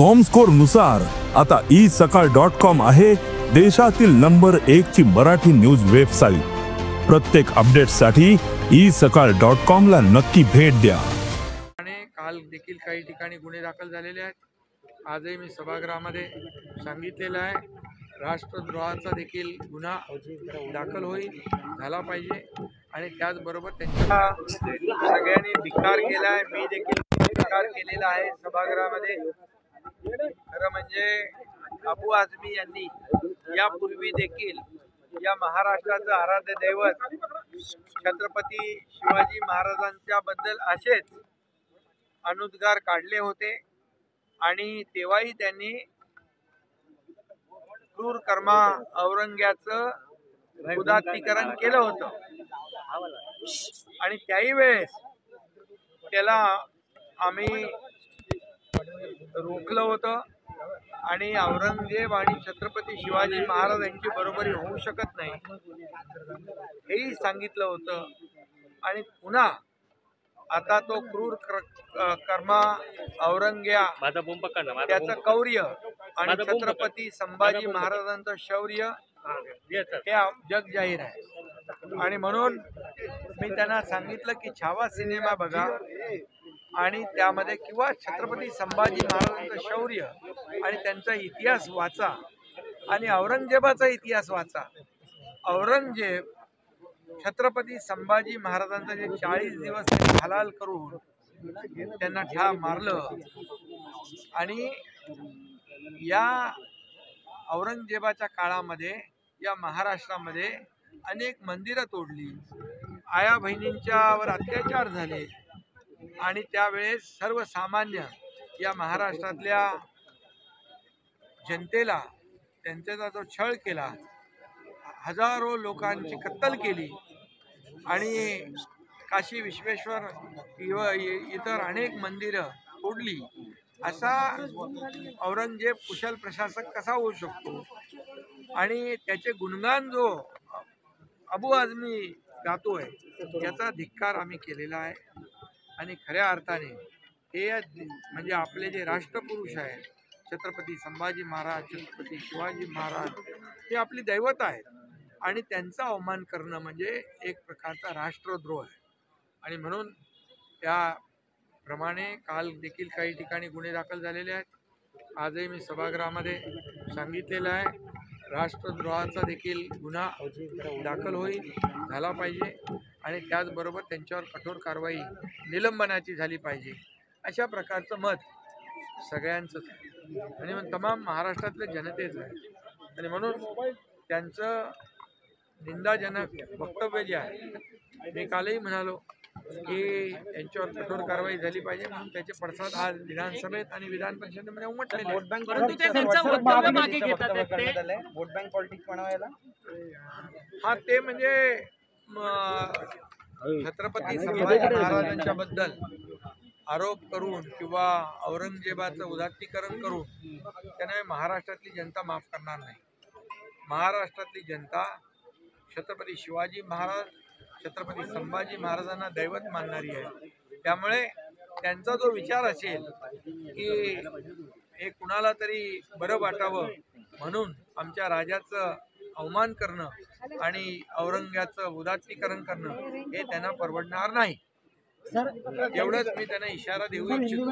Comscore नुसार आता isakal.com आहे देशातील नंबर 1 ची मराठी न्यूज वेबसाईट। प्रत्येक अपडेटसाठी isakal.com ला नक्की भेट द्या। काल देखील काही ठिकाणी गुन्हे दाखल झालेले आहेत। आजही मी सभागृहामध्ये सांगितलेलं आहे, राष्ट्रद्रोहाचा देखील गुन्हा दाखल होईल, झाला पाहिजे आणि त्याचबरोबर त्यांच्या सगळ्यांनी धिक्कार केला आहे। मी देखील धिक्कार केलेला आहे सभागृहामध्ये। खरं म्हणजे अबू आझमी यांनी यापूर्वी देखील या महाराष्ट्राचं आराध्य दैवत छत्रपती शिवाजी महाराजांच्या बद्दल असेच अनुद्गार काढले होते आणि तेव्हाही त्यांनी क्रूर कर्मा औरंग्याचं उदात्तीकरण केलं होतं आणि त्याही वेळेस त्याला आम्ही रोखलं होतं आणि औरंगजेब आणि छत्रपती शिवाजी महाराज यांची बरोबरी होऊ शकत नाही हेही सांगितलं होतं। आणि पुन्हा आता तो क्रूर कर्मा औरंग्या त्याचं कौर्य आणि छत्रपती संभाजी महाराजांचं शौर्य हे जग जाहीर आहे। आणि म्हणून मी त्यांना सांगितलं की छावा सिनेमा बघा आणि त्यामध्ये किंवा छत्रपती संभाजी महाराजांचं शौर्य आणि त्यांचा इतिहास वाचा आणि औरंगजेबाचा इतिहास वाचा। औरंगजेब छत्रपती संभाजी महाराजांचं जे 40 दिवस हलाल करून त्यांना ठार मारलं आणि या औरंगजेबाच्या काळामध्ये या महाराष्ट्रामध्ये अनेक मंदिरं तोडली, आया बहिणींच्यावर अत्याचार झाले आणि त्यावेळेस सर्वसामान्य या महाराष्ट्रातल्या जनतेला त्यांचा जो छळ केला, हजारो लोकांची कत्तल केली आणि काशी विश्वेश्वर इतर अनेक मंदिरं तोडली। असा औरंगजेब कुशल प्रशासक कसा होऊ शकतो? आणि त्याचे गुणगान जो अबू आझमी गातोय याचा धिक्कार आम्ही केलेला आहे। आणि खऱ्या अर्थाने हे म्हणजे आपले जे राष्ट्रपुरुष आहेत छत्रपती संभाजी महाराज, छत्रपती शिवाजी महाराज हे आपली दैवत आहेत आणि त्यांचा अवमान करणं म्हणजे एक प्रकारचा राष्ट्रद्रोह आहे। आणि म्हणून त्याप्रमाणे काल देखील काही ठिकाणी गुन्हे दाखल झालेले आहेत। आजही मी सभागृहामध्ये सांगितलेलं आहे, राष्ट्रद्रोहाचा देखील गुन्हा दाखल होईल, झाला पाहिजे आणि त्याचबरोबर त्यांच्यावर कठोर कारवाई निलंबनाची झाली पाहिजे अशा प्रकारचं मत सगळ्यांचंच आहे आणि मग तमाम महाराष्ट्रातल्या जनतेचं आहे। आणि म्हणून त्यांचं निंदाजनक वक्तव्य जे आहे मी कालही म्हणालो की यांच्यावर कठोर कारवाई झाली पाहिजे, म्हणून त्याचे पडसाद आज विधानसभेत आणि विधान परिषदेमध्ये उमटलेले। वोट बँक पॉलिटिक्स बनवायला हा ते म्हणजे छत्रपती संभाजी महाराजांच्या बद्दल आरोप करून किंवा औरंगजेबाचं उदात्तीकरण करून त्याने महाराष्ट्रातली जनता माफ करणार नाही। महाराष्ट्रातली जनता छत्रपती शिवाजी महाराज, छत्रपती संभाजी महाराजांना दैवत मानणारी आहे। त्यामुळे त्यांचा जो विचार असेल की हे कुणाला तरी बरं वाटावं म्हणून आमच्या राजाचं अवमान करणं आणि औरंग्याचं उदात्तीकरण करणं हे त्यांना परवडणार नाही। एवढंच मी त्यांना इशारा देऊ इच्छितो।